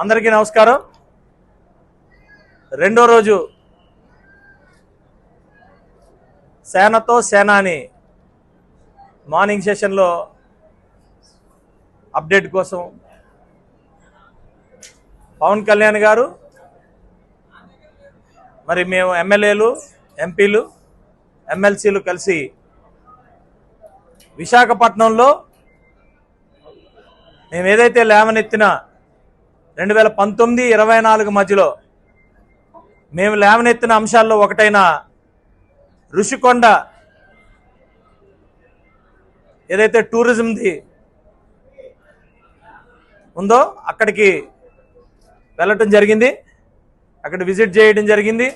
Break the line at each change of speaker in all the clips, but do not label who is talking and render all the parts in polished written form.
అందరికీ నమస్కారం. రెండో రోజు సేనతో సేనాని మార్నింగ్ సెషన్లో అప్డేట్ కోసం పవన్ కళ్యాణ్ గారు మరి మేము ఎమ్మెల్యేలు, ఎంపీలు, ఎమ్మెల్సీలు కలిసి విశాఖపట్నంలో మేము ఏదైతే లేవనెత్తిన 2019-24 మధ్యలో మేము లేవనెత్తిన అంశాల్లో ఒకటైన ఋషికొండ ఏదైతే టూరిజంది ఉందో అక్కడికి వెళ్ళటం జరిగింది. అక్కడ విజిట్ చేయడం జరిగింది.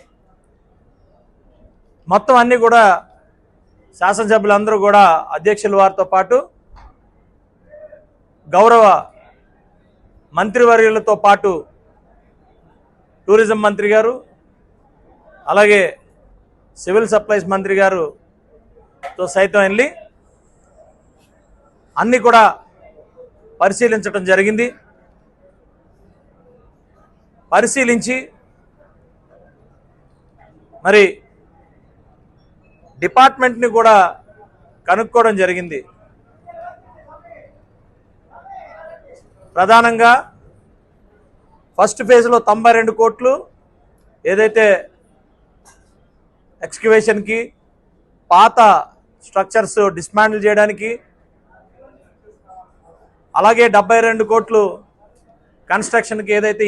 మొత్తం అన్నీ కూడా శాసనసభ్యులందరూ కూడా అధ్యక్షుల వారితో పాటు గౌరవ మంత్రివర్యులతో పాటు టూరిజం మంత్రి గారు, అలాగే సివిల్ సప్లైస్ మంత్రి గారుతో సైతం వెళ్ళి అన్నీ కూడా పరిశీలించడం జరిగింది. పరిశీలించి మరి డిపార్ట్మెంట్ని కూడా కనుక్కోవడం జరిగింది. ప్రధానంగా ఫస్ట్ ఫేజ్లో 92 కోట్లు ఏదైతే ఎక్స్కవేషన్కి, పాత స్ట్రక్చర్స్ డిస్మాండిల్ చేయడానికి, అలాగే 72 కోట్లు కన్స్ట్రక్షన్కి ఏదైతే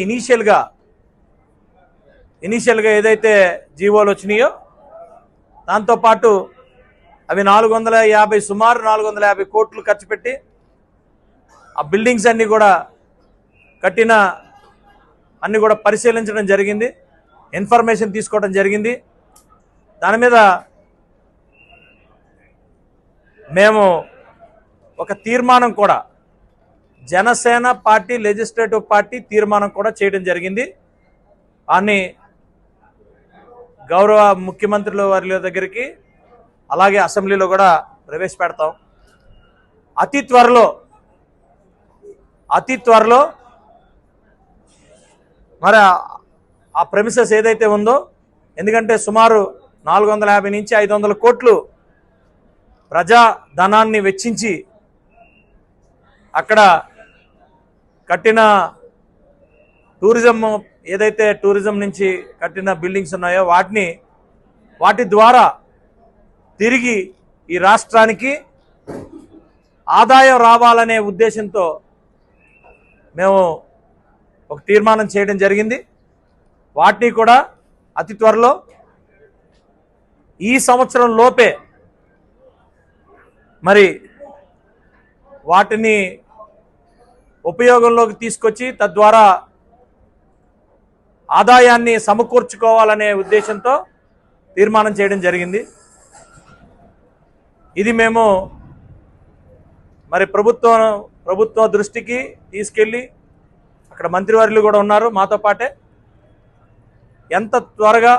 ఇనీషియల్గా ఏదైతే జీవోలు వచ్చినాయో దాంతోపాటు అవి 450 సుమారు 450 కోట్లు ఖర్చు పెట్టి ఆ బిల్డింగ్స్ అన్నీ కూడా అన్నీ కూడా పరిశీలించడం జరిగింది. ఇన్ఫర్మేషన్ తీసుకోవడం జరిగింది. దాని మీద మేము ఒక తీర్మానం కూడా జనసేన పార్టీ లెజిస్లేటివ్ పార్టీ తీర్మానం కూడా చేయడం జరిగింది. దాన్ని గౌరవ ముఖ్యమంత్రుల వారి దగ్గరికి అలాగే అసెంబ్లీలో కూడా ప్రవేశపెడతాం. అతి త్వరలో మరి ఆ ప్రెమిసెస్ ఏదైతే ఉందో, ఎందుకంటే సుమారు 450 నుంచి 500 కోట్లు ప్రజా ధనాన్ని వెచ్చించి అక్కడ కట్టిన టూరిజం నుంచి కట్టిన బిల్డింగ్స్ ఉన్నాయో వాటి ద్వారా తిరిగి ఈ రాష్ట్రానికి ఆదాయం రావాలనే ఉద్దేశంతో మేము ఒక తీర్మానం చేయడం జరిగింది. వాటిని కూడా అతి త్వరలో ఈ సంవత్సరం లోపే మరి వాటిని ఉపయోగంలోకి తీసుకొచ్చి తద్వారా ఆదాయాన్ని సమకూర్చుకోవాలనే ఉద్దేశంతో తీర్మానం చేయడం జరిగింది. ఇది మేము మరి ప్రభుత్వ దృష్టికి తీసుకెళ్ళి అక్కడ మంత్రివర్యులు కూడా ఉన్నారు మాతో పాటే. ఎంత త్వరగా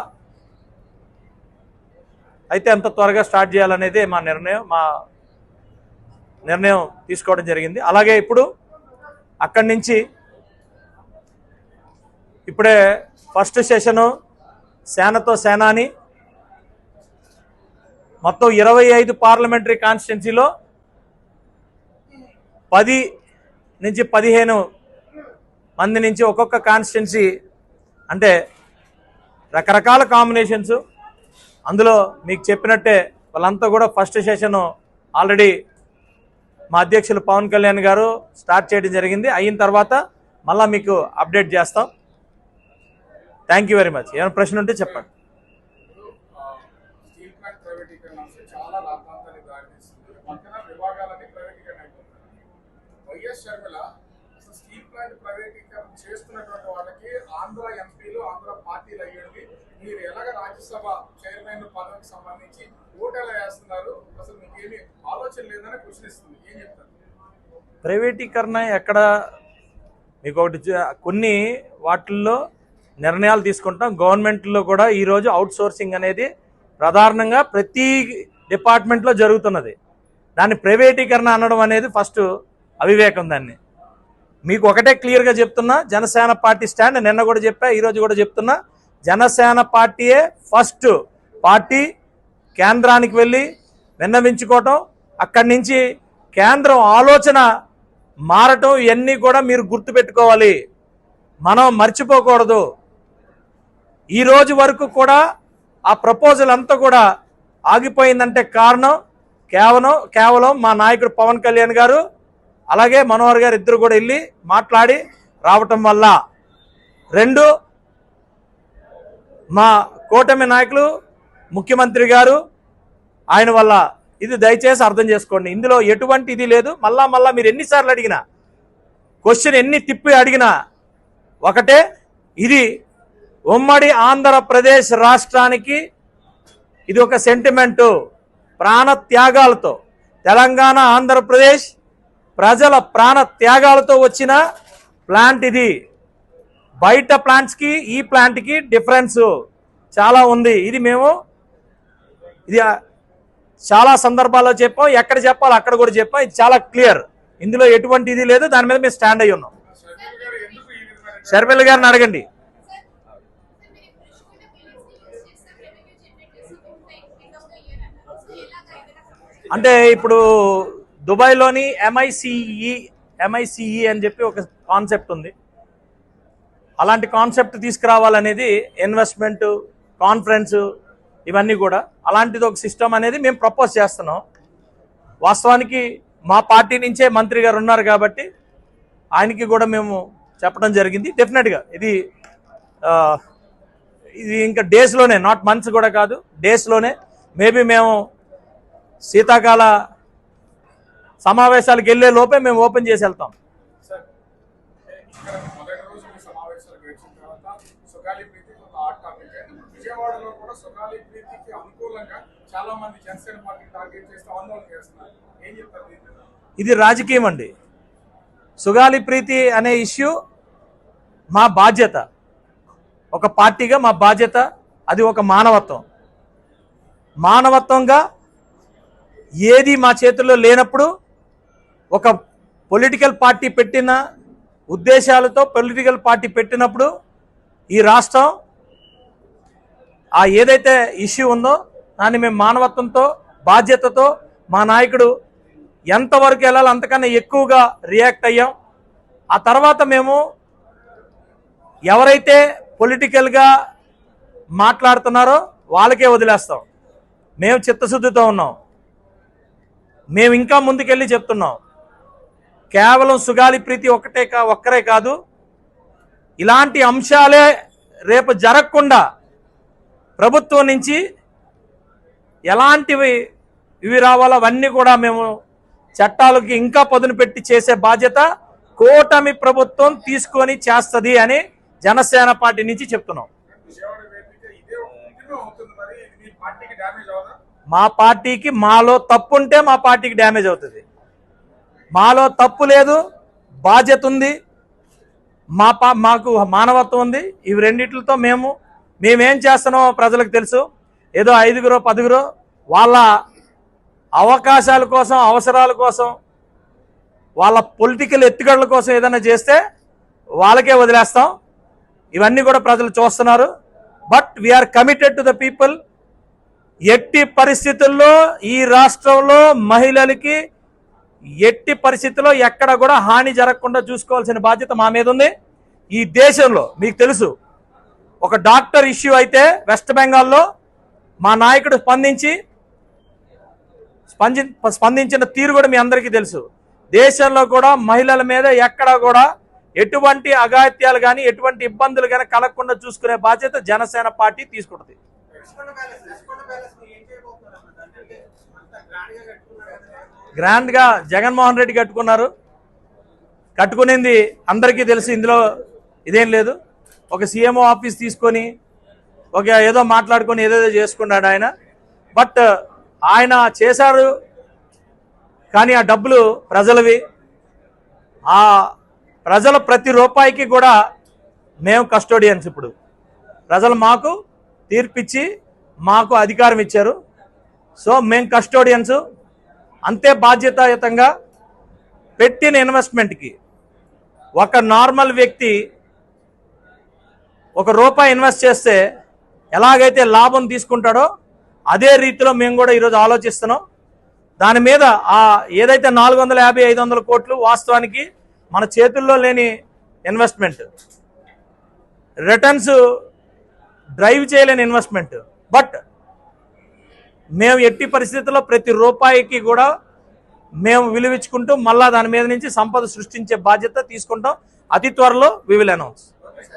స్టార్ట్ చేయాలనేది మా నిర్ణయం తీసుకోవడం జరిగింది. అలాగే ఇప్పుడు అక్కడి నుంచి ఇప్పుడే ఫస్ట్ సెషను సేనతో సేనాని మొత్తం 25 పార్లమెంటరీ కాన్స్టిట్యున్సీలో 10 నుంచి 15 మంది నుంచి ఒక్కొక్క కాన్స్టిట్యున్సీ, అంటే రకరకాల కాంబినేషన్స్. అందులో మీకు చెప్పినట్టే వాళ్ళంతా కూడా ఫస్ట్ సెషన్ ఆల్రెడీ మా అధ్యక్షులు పవన్ కళ్యాణ్ గారు స్టార్ట్ చేయడం జరిగింది. అయిన తర్వాత మళ్ళీ మీకు అప్డేట్ చేస్తాం. Thank you very much. ఏమైనా ప్రశ్న ఉంటే చెప్పండి.
స్టీల్ ప్లాంట్ ప్రైవేటీకరణ చేస్తున్నటువంటి వాళ్ళకి ఆంధ్ర ఎంపీలు, ఆంధ్ర పార్టీలు అయ్యండి, మీరు ఎలాగ రాజ్యసభ చైర్మన్ పదవికి సంబంధించి ఓటు ఎలా వేస్తున్నారు, అసలు మీకు ఏమి ఆలోచన లేదని ప్రశ్నిస్తుంది. ఏం చెప్తారు?
ప్రైవేటీకరణ ఎక్కడ మీకు కొన్ని వాటిల్లో నిర్ణయాలు తీసుకుంటాం. గవర్నమెంట్లో కూడా ఈరోజు అవుట్ సోర్సింగ్ అనేది ప్రధానంగా ప్రతి డిపార్ట్మెంట్లో జరుగుతున్నది. దాన్ని ప్రైవేటీకరణ అనడం అనేది ఫస్ట్ అవివేకం. దాన్ని మీకు ఒకటే క్లియర్గా చెప్తున్నా, జనసేన పార్టీ స్టాండ్ నిన్న కూడా చెప్పా, ఈరోజు కూడా చెప్తున్నా, జనసేన పార్టీయే ఫస్ట్ పార్టీ కేంద్రానికి వెళ్ళి విన్నవించుకోవటం, అక్కడి నుంచి కేంద్రం ఆలోచన మారటం, ఇవన్నీ కూడా మీరు గుర్తుపెట్టుకోవాలి, మనం మర్చిపోకూడదు. ఈ రోజు వరకు కూడా ఆ ప్రపోజల్ అంతా కూడా ఆగిపోయిందంటే కారణం కేవలం మా నాయకుడు పవన్ కళ్యాణ్ గారు అలాగే మనోహర్ గారు ఇద్దరు కూడా వెళ్ళి మాట్లాడి రావటం వల్ల. రెండు, మా కూటమి నాయకులు ముఖ్యమంత్రి గారు ఆయన వల్ల. ఇది దయచేసి అర్థం చేసుకోండి, ఇందులో ఎటువంటి ఇది లేదు. మళ్ళా మీరు ఎన్నిసార్లు అడిగినా, క్వశ్చన్ ఎన్ని తిప్పి అడిగినా ఒకటే, ఇది ఉమ్మడి ఆంధ్రప్రదేశ్ రాష్ట్రానికి ఇది ఒక సెంటిమెంటు, ప్రాణ త్యాగాలతో తెలంగాణ ఆంధ్రప్రదేశ్ ప్రజల ప్రాణ త్యాగాలతో వచ్చిన ప్లాంట్ ఇది. బయట ప్లాంట్స్కి ఈ ప్లాంట్కి డిఫరెన్స్ చాలా ఉంది. ఇది మేము చాలా సందర్భాల్లో చెప్పాం, ఎక్కడ చెప్పాలో అక్కడ కూడా చెప్పాం. ఇది చాలా క్లియర్, ఇందులో ఎటువంటి ఇది లేదు. దాని మీద మేము స్టాండ్ అయ్యి ఉన్నాం. షర్మిల గారిని అడగండి. అంటే ఇప్పుడు దుబాయ్లోని ఎంఐసిఈ అని చెప్పి ఒక కాన్సెప్ట్ ఉంది. అలాంటి కాన్సెప్ట్ తీసుకురావాలనేది ఇన్వెస్ట్మెంట్ కాన్ఫరెన్స్ ఇవన్నీ కూడా అలాంటిది ఒక సిస్టమ్ అనేది మేము ప్రపోజ్ చేస్తున్నాం. వాస్తవానికి మా పార్టీ నుంచే మంత్రి గారు ఉన్నారు కాబట్టి ఆయనకి కూడా మేము చెప్పడం జరిగింది. డెఫినెట్గా ఇది ఇంకా డేస్లోనే, నాట్ మంత్స్ కూడా కాదు, డేస్లోనే మేబీ మేము శీతాకాల సమావేశాలకు వెళ్ళే లోపే మేము ఓపెన్ చేసి వెళ్తాం. ఇది రాజకీయం అండి. సుగాలి ప్రీతి అనే ఇష్యూ మా బాధ్యత, ఒక పార్టీగా మా బాధ్యత. అది ఒక మానవత్వంగా ఏది మా చేతుల్లో లేనప్పుడు ఒక పొలిటికల్ పార్టీ పెట్టిన ఉద్దేశాలతో పొలిటికల్ పార్టీ పెట్టినప్పుడు ఈ రాష్ట్రం ఆ ఏదైతే ఇష్యూ ఉందో దాన్ని మేము మానవత్వంతో బాధ్యతతో మా నాయకుడు ఎంతవరకు వెళ్ళాలో అంతకన్నా ఎక్కువగా రియాక్ట్ అయ్యాం. ఆ తర్వాత మేము ఎవరైతే పొలిటికల్గా మాట్లాడుతున్నారో వాళ్ళకే వదిలేస్తాం. మేము చిత్తశుద్ధితో ఉన్నాం. మేము ఇంకా ముందుకెళ్ళి చెప్తున్నాం, కేవలం సుగాలి ప్రీతి ఒక్కరే కాదు, ఇలాంటి అంశాలే రేపు జరగకుండా ప్రభుత్వం నుంచి ఎలాంటివి ఇవి రావాలో అవన్నీ కూడా మేము చట్టాలకి ఇంకా పదును పెట్టి చేసే బాధ్యత కూటమి ప్రభుత్వం తీసుకొని చేస్తుంది అని జనసేన పార్టీ నుంచి చెప్తున్నాం. మా పార్టీకి మాలో తప్పు ఉంటే మా పార్టీకి డ్యామేజ్ అవుతుంది. మాలో తప్పు లేదు, బాధ్యత ఉంది, మాకు మానవత్వం ఉంది. ఇవి రెండిట్లతో మేమేం చేస్తున్నామో ప్రజలకు తెలుసు. ఏదో 5గురో 10గురో వాళ్ళ అవకాశాల కోసం, అవసరాల కోసం, వాళ్ళ పొలిటికల్ ఎత్తుగడల కోసం ఏదైనా చేస్తే వాళ్ళకే వదిలేస్తాం. ఇవన్నీ కూడా ప్రజలు చూస్తున్నారు. But we are committed to the people. ఎట్టి పరిస్థితుల్లో ఈ రాష్ట్రంలో మహిళలకి ఎట్టి పరిస్థితుల్లో ఎక్కడ కూడా హాని జరగకుండా చూసుకోవాల్సిన బాధ్యత మా మీద ఉంది. ఈ దేశంలో మీకు తెలుసు, ఒక డాక్టర్ ఇష్యూ అయితే వెస్ట్ బెంగాల్లో మా నాయకుడు స్పందించిన తీరు కూడా మీ అందరికీ తెలుసు. దేశంలో కూడా మహిళల మీద ఎక్కడ కూడా ఎటువంటి అఘాయిత్యాలు కానీ ఎటువంటి ఇబ్బందులు కానీ కలగకుండా చూసుకునే బాధ్యత జనసేన పార్టీ తీసుకుంటుంది. గ్రాండ్గా జగన్మోహన్ రెడ్డి కట్టుకునింది అందరికీ తెలుసు. ఇందులో ఇదేం లేదు. ఒక సీఎంఓ ఆఫీస్ తీసుకొని ఒక ఏదో మాట్లాడుకొని ఏదేదో చేసుకున్నాడు ఆయన. బట్ ఆయన చేశారు, కానీ ఆ డబ్బులు ప్రజలవి. ఆ ప్రజల ప్రతి రూపాయికి కూడా మేము కస్టోడియన్స్. ఇప్పుడు ప్రజలు మాకు తీర్పిచ్చి మాకు అధికారం ఇచ్చారు. సో మేము కస్టోడియన్స్. అంతే బాధ్యతాయుతంగా పెట్టిన ఇన్వెస్ట్మెంట్కి ఒక నార్మల్ వ్యక్తి ₹1 ఇన్వెస్ట్ చేస్తే ఎలాగైతే లాభం తీసుకుంటాడో అదే రీతిలో మేము కూడా ఈరోజు ఆలోచిస్తున్నాం. దాని మీద ఏదైతే 450-500 కోట్లు వాస్తవానికి మన చేతుల్లో లేని ఇన్వెస్ట్మెంట్, రిటర్న్స్ డ్రైవ్ చేయలేని ఇన్వెస్ట్మెంట్. బట్ మేము ఎట్టి పరిస్థితుల్లో ప్రతి రూపాయికి కూడా మేము విలువించుకుంటూ మళ్ళా దాని మీద నుంచి సంపద సృష్టించే బాధ్యత తీసుకుంటాం. అతి త్వరలో వి విల్ అనౌన్స్.